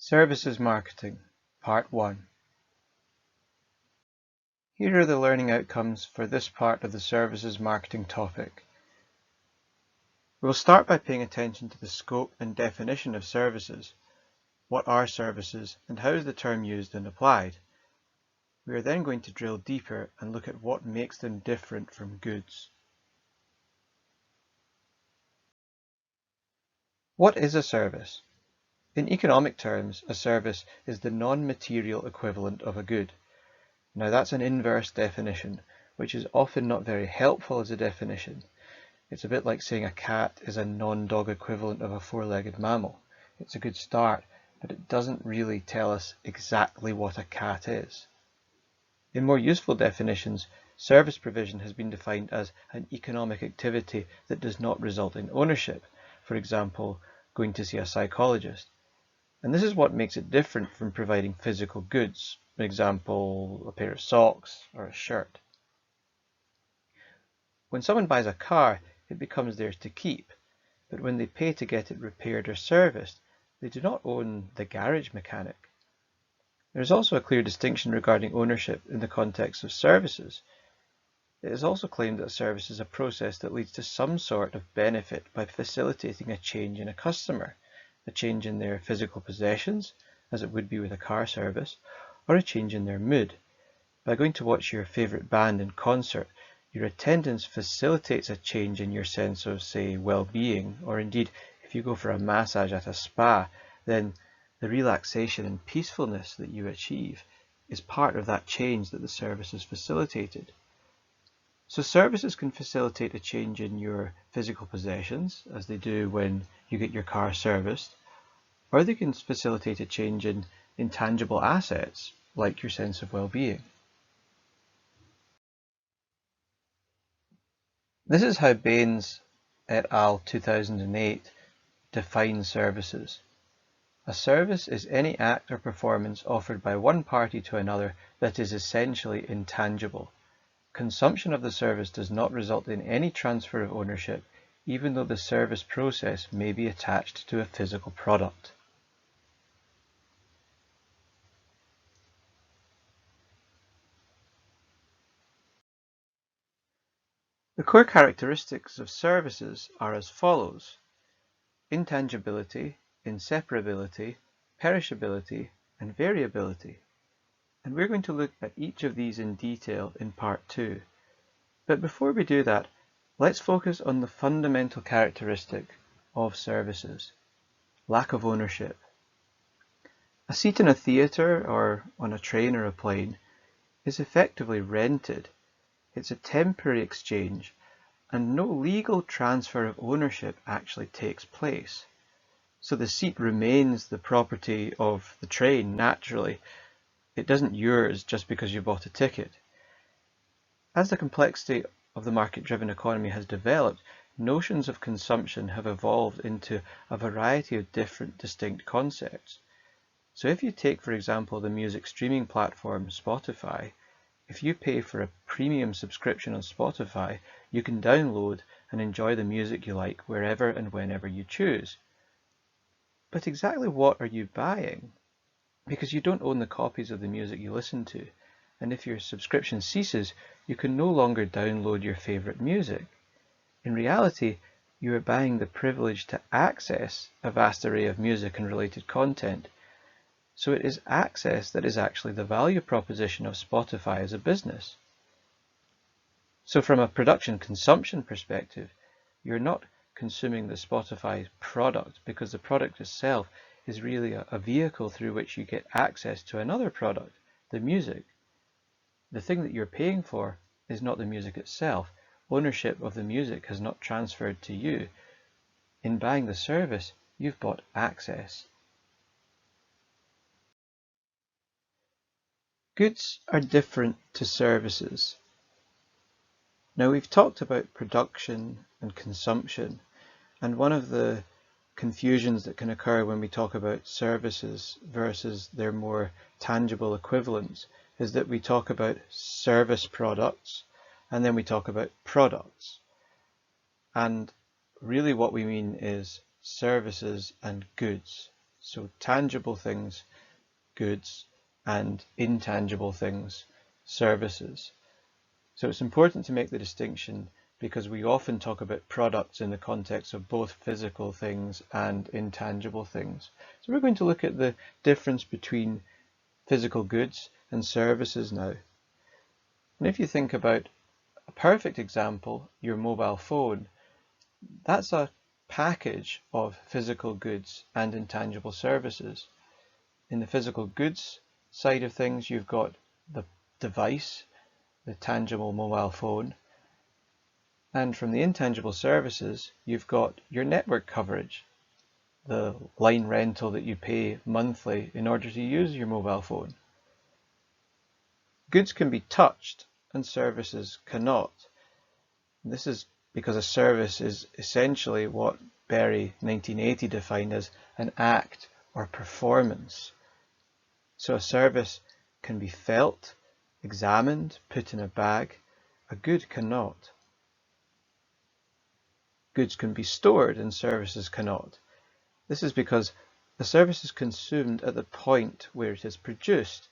Services Marketing, Part 1. Here are the learning outcomes for this part of the services marketing topic. We will start by paying attention to the scope and definition of services. What are services and how is the term used and applied? We are then going to drill deeper and look at what makes them different from goods. What is a service? In economic terms, a service is the non-material equivalent of a good. Now that's an inverse definition, which is often not very helpful as a definition. It's a bit like saying a cat is a non-dog equivalent of a four-legged mammal. It's a good start, but it doesn't really tell us exactly what a cat is. In more useful definitions, service provision has been defined as an economic activity that does not result in ownership, for example, going to see a psychologist. And this is what makes it different from providing physical goods, for example, a pair of socks or a shirt. When someone buys a car, it becomes theirs to keep, but when they pay to get it repaired or serviced, they do not own the garage mechanic. There is also a clear distinction regarding ownership in the context of services. It is also claimed that a service is a process that leads to some sort of benefit by facilitating a change in a customer, a change in their physical possessions, as it would be with a car service, or a change in their mood. By going to watch your favourite band in concert, your attendance facilitates a change in your sense of, say, well-being, or indeed, if you go for a massage at a spa, then the relaxation and peacefulness that you achieve is part of that change that the service has facilitated. So services can facilitate a change in your physical possessions, as they do when you get your car serviced, or they can facilitate a change in intangible assets, like your sense of well-being. This is how Baines et al. 2008 defines services. A service is any act or performance offered by one party to another that is essentially intangible. Consumption of the service does not result in any transfer of ownership, even though the service process may be attached to a physical product. The core characteristics of services are as follows: intangibility, inseparability, perishability, and variability. And we're going to look at each of these in detail in Part 2. But before we do that, let's focus on the fundamental characteristic of services: lack of ownership. A seat in a theatre or on a train or a plane is effectively rented. It's a temporary exchange, and no legal transfer of ownership actually takes place. So the seat remains the property of the train naturally. It isn't yours just because you bought a ticket. As the complexity of the market-driven economy has developed, notions of consumption have evolved into a variety of different distinct concepts. So if you take, for example, the music streaming platform Spotify, if you pay for a premium subscription on Spotify, you can download and enjoy the music you like wherever and whenever you choose. But exactly what are you buying? Because you don't own the copies of the music you listen to, and if your subscription ceases, you can no longer download your favorite music. In reality, you are buying the privilege to access a vast array of music and related content. So it is access that is actually the value proposition of Spotify as a business. So from a production consumption perspective, you're not consuming the Spotify product, because the product itself is really a vehicle through which you get access to another product, the music. The thing that you're paying for is not the music itself. Ownership of the music has not transferred to you. In buying the service, you've bought access. Goods are different to services. Now we've talked about production and consumption, and one of the confusions that can occur when we talk about services versus their more tangible equivalents is that we talk about service products and then we talk about products. And really what we mean is services and goods. So tangible things, goods, and intangible things, services. So it's important to make the distinction because we often talk about products in the context of both physical things and intangible things. So we're going to look at the difference between physical goods and services now. And if you think about a perfect example, your mobile phone, that's a package of physical goods and intangible services. In the physical goods side of things, you've got the device, the tangible mobile phone, and from the intangible services, you've got your network coverage, the line rental that you pay monthly in order to use your mobile phone. Goods can be touched and services cannot. This is because a service is essentially what Berry 1980 defined as an act or performance. So a service can be felt, examined, put in a bag. A good cannot. Goods can be stored and services cannot. This is because the service is consumed at the point where it is produced.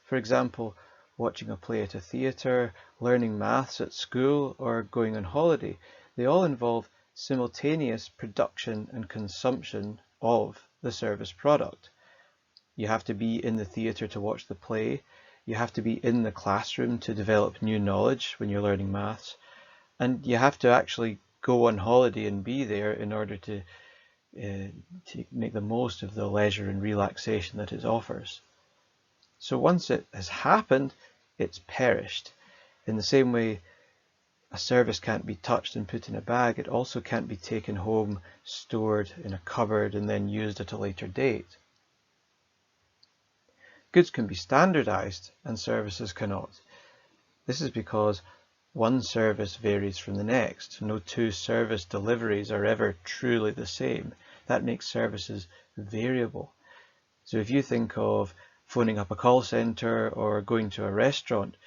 For example, watching a play at a theatre, learning maths at school, or going on holiday. They all involve simultaneous production and consumption of the service product. You have to be in the theatre to watch the play. You have to be in the classroom to develop new knowledge when you're learning maths. And you have to actually go on holiday and be there in order to make the most of the leisure and relaxation that it offers. So once it has happened, it's perished. In the same way, a service can't be touched and put in a bag, it also can't be taken home, stored in a cupboard, and then used at a later date. Goods can be standardized and services cannot. This is because one service varies from the next. No two service deliveries are ever truly the same. That makes services variable. So if you think of phoning up a call center or going to a restaurant,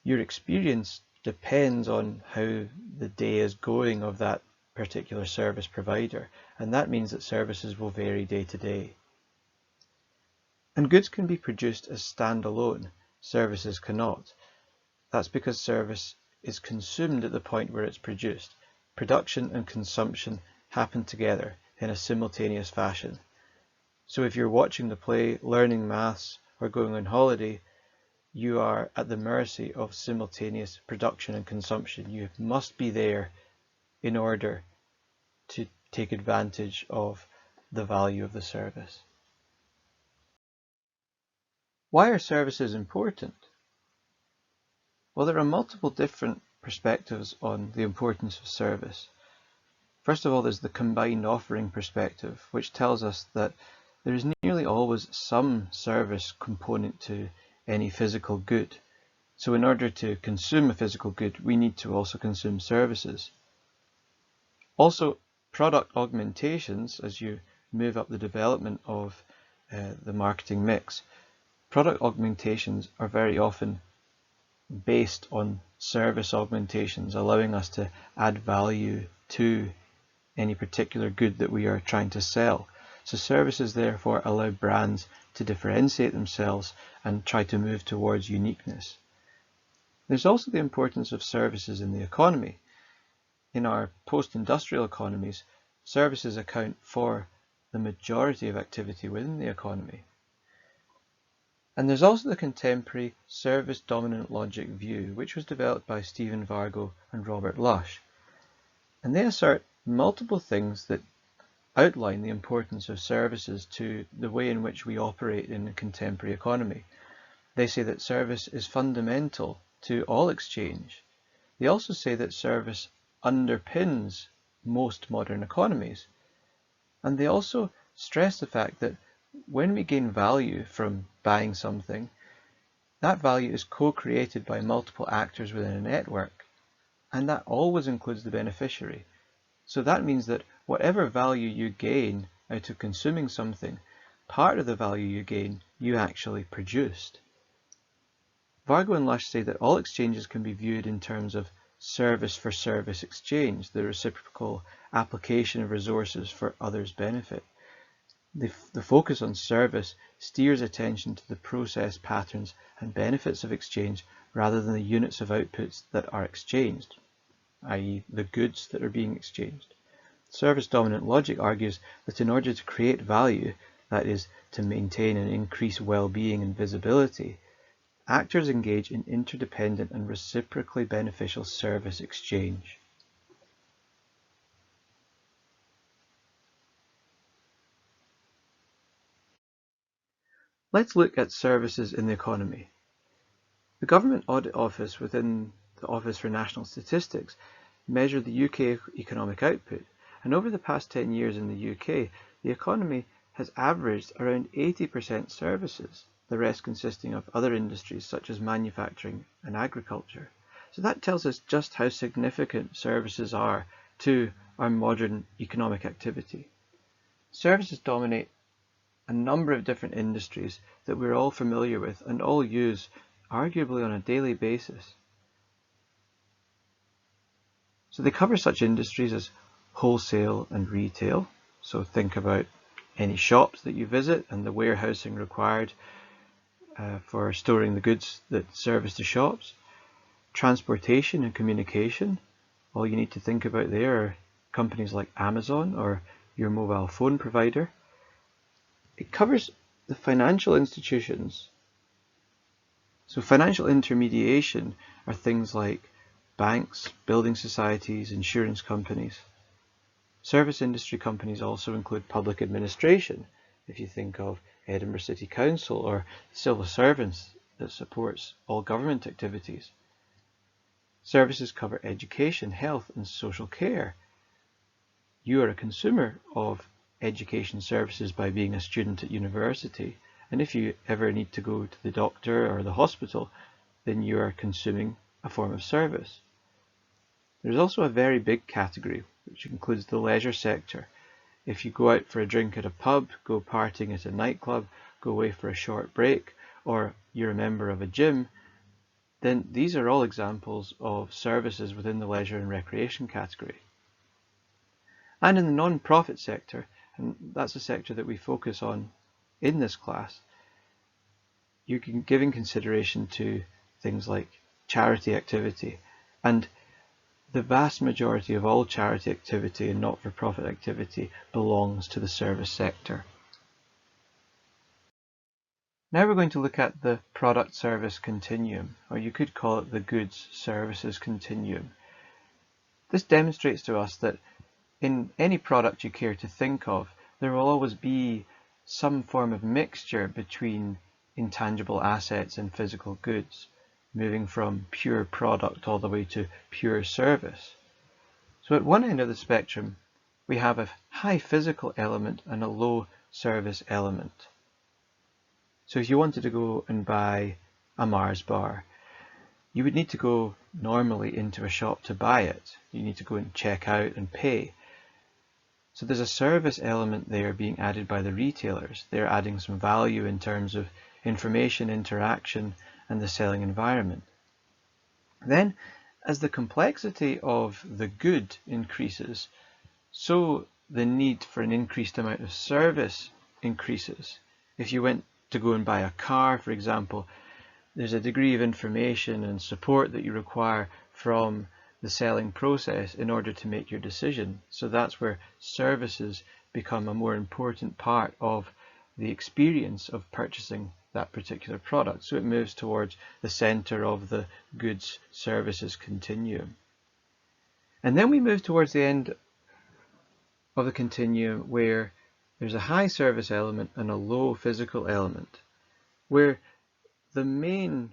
your experience depends on how the day is going of that particular service provider, and that means that services will vary day to day. And goods can be produced as standalone, services cannot. That's because service is consumed at the point where it's produced. Production and consumption happen together in a simultaneous fashion. So if you're watching the play, learning maths, or going on holiday, you are at the mercy of simultaneous production and consumption. You must be there in order to take advantage of the value of the service. Why are services important? Well, there are multiple different perspectives on the importance of service. First of all, there's the combined offering perspective, which tells us that there is nearly always some service component to any physical good. So in order to consume a physical good, we need to also consume services. Also, product augmentations, as you move up the development of the marketing mix, product augmentations are very often based on service augmentations, allowing us to add value to any particular good that we are trying to sell. So services therefore allow brands to differentiate themselves and try to move towards uniqueness. There's also the importance of services in the economy. In our post-industrial economies, services account for the majority of activity within the economy. And there's also the contemporary service-dominant logic view, which was developed by Stephen Vargo and Robert Lush. And they assert multiple things that outline the importance of services to the way in which we operate in a contemporary economy. They say that service is fundamental to all exchange. They also say that service underpins most modern economies. And they also stress the fact that when we gain value from buying something, that value is co-created by multiple actors within a network, and that always includes the beneficiary. So that means that whatever value you gain out of consuming something, part of the value you gain, you actually produced. Vargo and Lush say that all exchanges can be viewed in terms of service for service exchange, the reciprocal application of resources for others' benefit. The focus on service steers attention to the process patterns and benefits of exchange rather than the units of outputs that are exchanged, i.e. the goods that are being exchanged. Service-dominant logic argues that in order to create value, that is, to maintain and increase well-being and visibility, actors engage in interdependent and reciprocally beneficial service exchange. Let's look at services in the economy. The Government Audit Office within the Office for National Statistics measured the UK economic output, and over the past 10 years in the UK, the economy has averaged around 80% services, the rest consisting of other industries such as manufacturing and agriculture. So that tells us just how significant services are to our modern economic activity. Services dominate a number of different industries that we're all familiar with and all use arguably on a daily basis. So they cover such industries as wholesale and retail. So think about any shops that you visit and the warehousing required for storing the goods that service the shops. Transportation and communication. All you need to think about there are companies like Amazon or your mobile phone provider. It covers the financial institutions. So financial intermediation are things like banks, building societies, insurance companies. Service industry companies also include public administration, if you think of Edinburgh City Council or civil servants that supports all government activities. Services cover education, health and social care. You are a consumer of education services by being a student at university, and if you ever need to go to the doctor or the hospital, then you are consuming a form of service. There's also a very big category which includes the leisure sector. If you go out for a drink at a pub, go partying at a nightclub, go away for a short break, or you're a member of a gym, then these are all examples of services within the leisure and recreation category. And in the non-profit sector, and that's a sector that we focus on in this class, you can give consideration to things like charity activity, and the vast majority of all charity activity and not-for-profit activity belongs to the service sector. Now we're going to look at the product-service continuum, or you could call it the goods-services continuum. This demonstrates to us that in any product you care to think of, there will always be some form of mixture between intangible assets and physical goods, moving from pure product all the way to pure service. So at one end of the spectrum, we have a high physical element and a low service element. So if you wanted to go and buy a Mars bar, you would need to go normally into a shop to buy it. You need to go and check out and pay. So there's a service element there being added by the retailers. They're adding some value in terms of information, interaction, and the selling environment. Then, as the complexity of the good increases, so the need for an increased amount of service increases. If you went to go and buy a car, for example, there's a degree of information and support that you require from the selling process in order to make your decision. So that's where services become a more important part of the experience of purchasing that particular product. So it moves towards the center of the goods services continuum. And then we move towards the end of the continuum where there's a high service element and a low physical element, where the main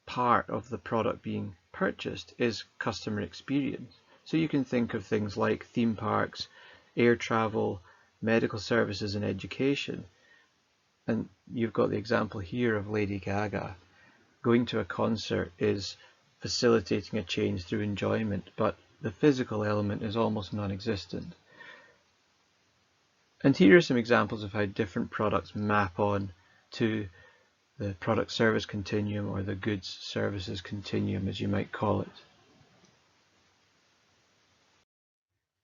part of the product being purchased is customer experience. So you can think of things like theme parks, air travel, medical services and education. And you've got the example here of Lady Gaga. Going to a concert is facilitating a change through enjoyment, but the physical element is almost non-existent. And here are some examples of how different products map on to the product service continuum, or the goods services continuum, as you might call it.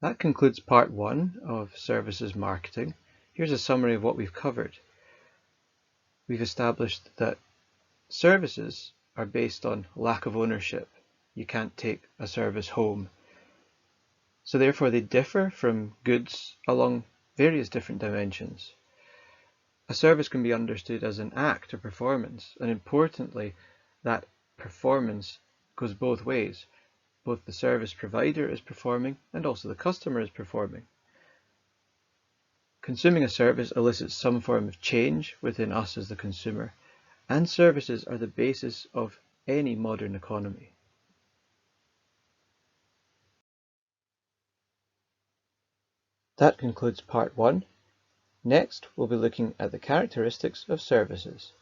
That concludes part one of services marketing. Here's a summary of what we've covered. We've established that services are based on lack of ownership. You can't take a service home. So therefore they differ from goods along various different dimensions. A service can be understood as an act or performance, and importantly, that performance goes both ways. Both the service provider is performing and also the customer is performing. Consuming a service elicits some form of change within us as the consumer, and services are the basis of any modern economy. That concludes part 1. Next, we'll be looking at the characteristics of services.